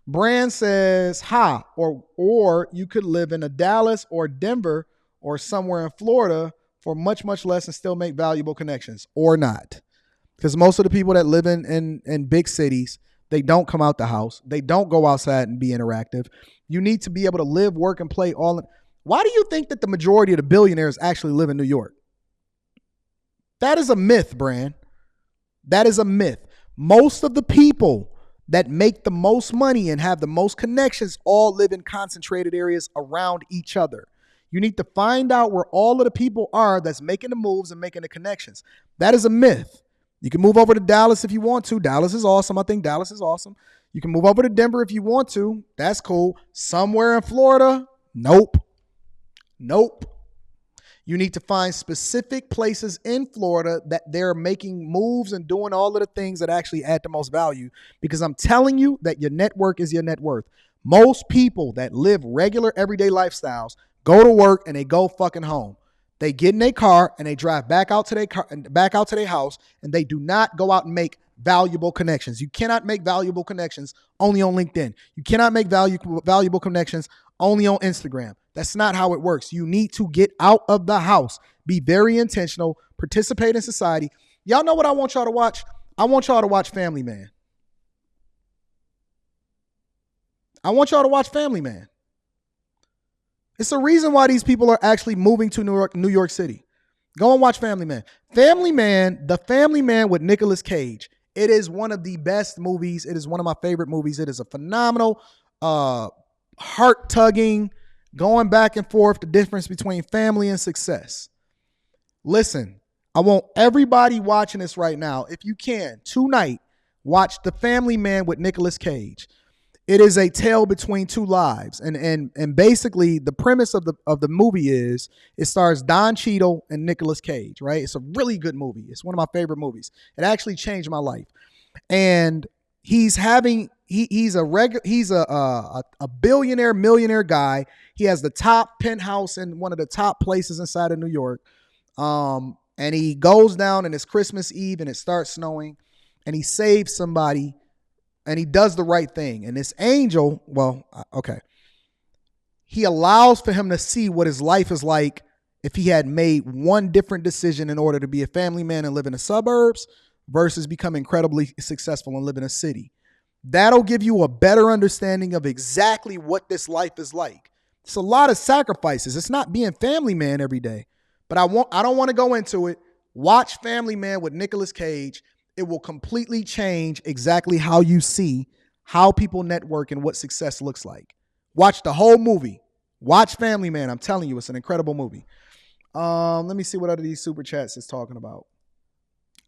Brand says, ha, or you could live in a Dallas or Denver or somewhere in Florida for much, much less and still make valuable connections, or not. Because most of the people that live in big cities, they don't come out the house. They don't go outside and be interactive. You need to be able to live, work, and play all. Why do you think that the majority of the billionaires actually live in New York? That is a myth, Brand. That is a myth. Most of the people that make the most money and have the most connections all live in concentrated areas around each other. You need to find out where all of the people are that's making the moves and making the connections. That is a myth. You can move over to Dallas if you want to. Dallas is awesome. I think Dallas is awesome. You can move over to Denver if you want to. That's cool. Somewhere in Florida? Nope. Nope. You need to find specific places in Florida that they're making moves and doing all of the things that actually add the most value. Because I'm telling you that your network is your net worth. Most people that live regular everyday lifestyles go to work and they go fucking home. They get in their car and they drive back out to their house, and they do not go out and make valuable connections. You cannot make valuable connections only on LinkedIn. You cannot make valuable connections only on Instagram. That's not how it works. You need to get out of the house. Be very intentional. Participate in society. Y'all know what I want y'all to watch? I want y'all to watch Family Man. I want y'all to watch Family Man. It's the reason why these people are actually moving to New York City. Go and watch Family Man. Family Man, The Family Man with Nicolas Cage. It is one of the best movies. It is one of my favorite movies. It is a phenomenal, heart-tugging, going back and forth, the difference between family and success. Listen, I want everybody watching this right now, if you can, tonight, watch The Family Man with Nicolas Cage. It is a tale between two lives. And basically the premise of the movie is it stars Don Cheadle and Nicolas Cage, right? It's a really good movie. It's one of my favorite movies. It actually changed my life. And he's a billionaire, millionaire guy. He has the top penthouse in one of the top places inside of New York. And he goes down and it's Christmas Eve and it starts snowing and he saves somebody. And he does the right thing. And this angel, he allows for him to see what his life is like if he had made one different decision in order to be a family man and live in the suburbs versus become incredibly successful and live in a city. That'll give you a better understanding of exactly what this life is like. It's a lot of sacrifices. It's not being family man every day. But I don't want to go into it. Watch Family Man with Nicolas Cage. It will completely change exactly how you see how people network and what success looks like. Watch the whole movie. Watch Family Man. I'm telling you, it's an incredible movie. Let me see what other these super chats is talking about.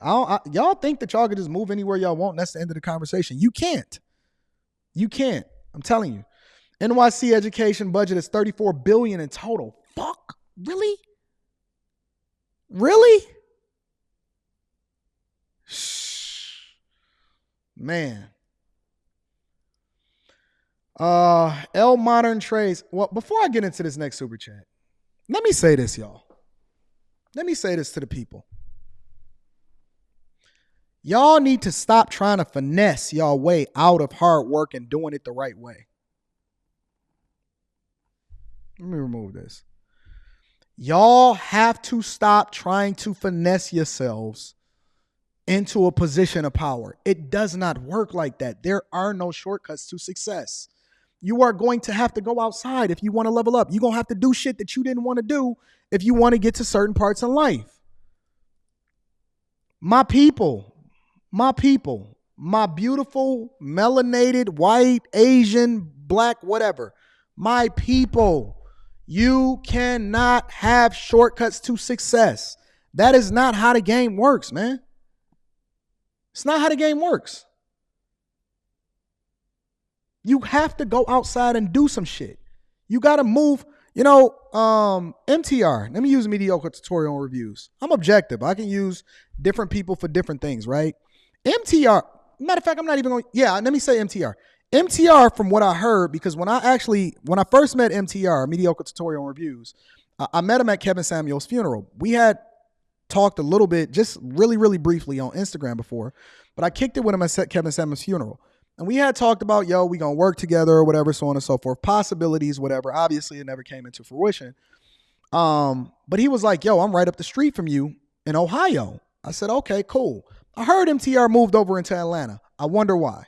Y'all think that y'all can just move anywhere y'all want and that's the end of the conversation. You can't. You can't. I'm telling you. NYC education budget is $34 billion in total. Fuck. Really? Really? Man. L Modern Trades. Well, before I get into this next super chat, let me say this, y'all. Let me say this to the people. Y'all need to stop trying to finesse y'all way out of hard work and doing it the right way. Let me remove this. Y'all have to stop trying to finesse yourselves into a position of power. It does not work like that. There are no shortcuts to success. You are going to have to go outside if you want to level up. You're going to have to do shit that you didn't want to do if you want to get to certain parts in life. My people, my beautiful, melanated, white, Asian, black, whatever. My people, you cannot have shortcuts to success. That is not how the game works, man. It's not how the game works. You have to go outside and do some shit. You got to move. You know, MTR. Let me use mediocre tutorial reviews. I'm objective. I can use different people for different things, right? MTR. Matter of fact, I'm not even going. Yeah, let me say MTR. MTR, from what I heard, because when I first met MTR, mediocre tutorial reviews, I met him at Kevin Samuel's funeral. We had talked a little bit, just really, really briefly on Instagram before, but I kicked it with him at Kevin Samuel's funeral. And we had talked about, yo, we gonna work together or whatever, so on and so forth, possibilities, whatever. Obviously, it never came into fruition. But he was like, yo, I'm right up the street from you in Ohio. I said, okay, cool. I heard MTR moved over into Atlanta. I wonder why.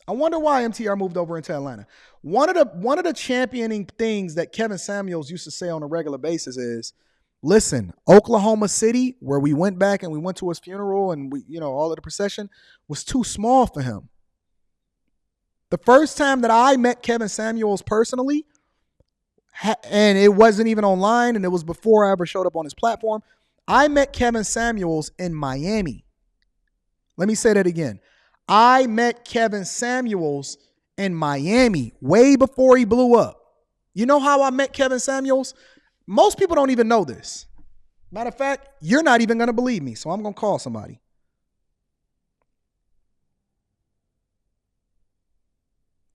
MTR moved over into Atlanta. One of the championing things that Kevin Samuels used to say on a regular basis is, listen, Oklahoma City, where we went back and we went to his funeral and we, all of the procession, was too small for him. The first time that I met Kevin Samuels personally, and it wasn't even online, and it was before I ever showed up on his platform, I met Kevin Samuels in Miami. Let me say that again. I met Kevin Samuels in Miami way before he blew up. You know how I met Kevin Samuels? Most people don't even know this. Matter of fact, you're not even going to believe me, so I'm going to call somebody.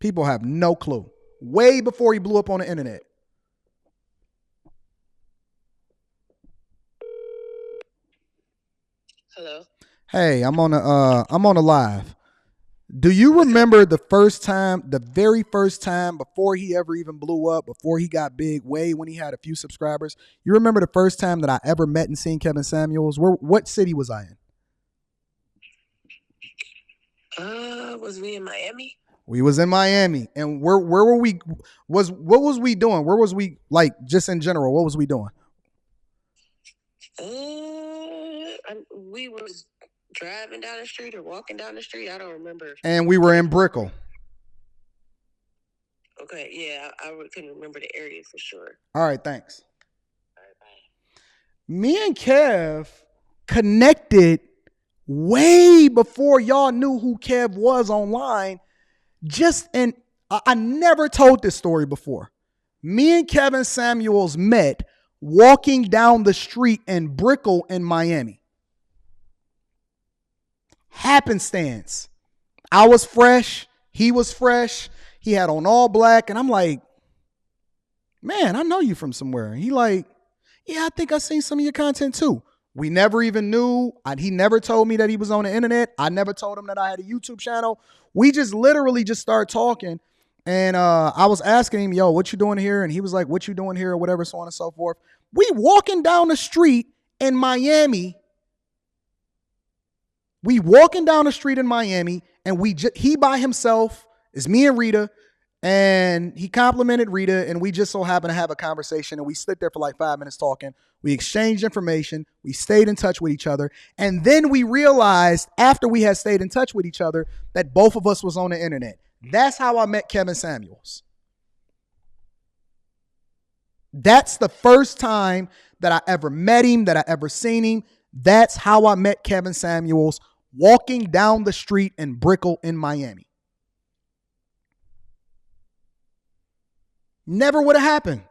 People have no clue. Way before he blew up on the internet. Hello. Hey, I'm on a live. Do you remember the very first time before he ever even blew up, before he got big, way when he had a few subscribers? You remember the first time that I ever met and seen Kevin Samuels? What city was I in? Was we in Miami? We was in Miami. And where were we? What was we doing? Where was we, like, just in general? What was we doing? We was driving down the street or walking down the street. I don't remember. And we were in Brickell. Okay, yeah, I couldn't remember the area for sure. All right, thanks. All right, bye. Me and Kev connected way before y'all knew who Kev was online. I never told this story before. Me and Kevin Samuels met walking down the street in Brickell in Miami. Happenstance. I was fresh. He was fresh. He had on all black. And I'm like, man, I know you from somewhere. And he like, yeah, I think I seen some of your content too. We never even knew. He never told me that he was on the internet. I never told him that I had a YouTube channel. We just literally just started talking. And I was asking him, yo, what you doing here? And he was like, what you doing here or whatever, so on and so forth. We walking down the street in Miami. And he by himself, is me and Rita, and he complimented Rita, and we just so happened to have a conversation, and we stood there for like 5 minutes talking. We exchanged information. We stayed in touch with each other. And then we realized after we had stayed in touch with each other that both of us was on the internet. That's how I met Kevin Samuels. That's the first time that I ever met him, that I ever seen him. That's how I met Kevin Samuels, walking down the street in Brickell in Miami. Never would have happened.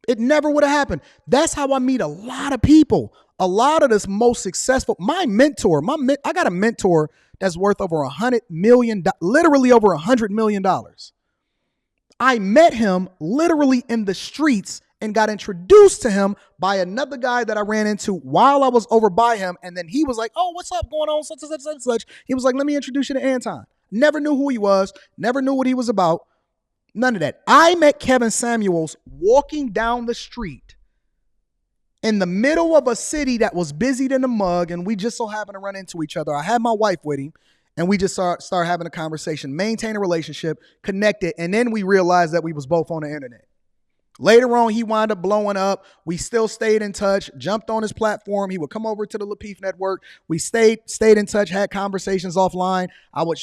It never would have happened. That's how I meet a lot of people. A lot of this most successful, I got a mentor that's worth over $100 million, literally over $100 million. I met him literally in the streets and got introduced to him by another guy that I ran into while I was over by him. And then he was like, oh, what's up going on? Such and such, such and such. He was like, let me introduce you to Anton. Never knew who he was. Never knew what he was about. None of that. I met Kevin Samuels walking down the street in the middle of a city that was busied in the mug, and we just so happened to run into each other. I had my wife with him, and we just started having a conversation, maintain a relationship, connected, and then we realized that we was both on the internet. Later on, he wound up blowing up. We still stayed in touch, jumped on his platform. He would come over to the Lapeef Network. We stayed in touch, had conversations offline.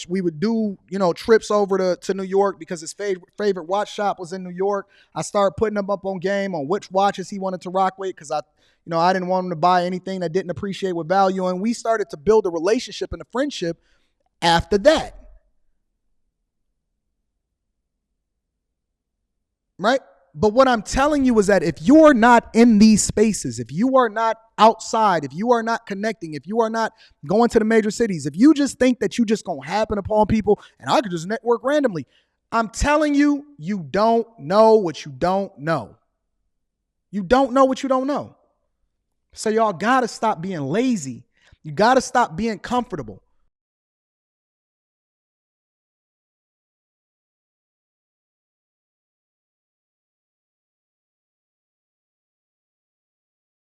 We would do, trips over to New York because his favorite watch shop was in New York. I started putting him up on game on which watches he wanted to rock with because I didn't want him to buy anything that didn't appreciate with value. And we started to build a relationship and a friendship after that. Right? But what I'm telling you is that if you're not in these spaces, if you are not outside, if you are not connecting, if you are not going to the major cities, if you just think that you just going to happen upon people and I could just network randomly, I'm telling you, you don't know what you don't know. You don't know what you don't know. So y'all got to stop being lazy. You got to stop being comfortable.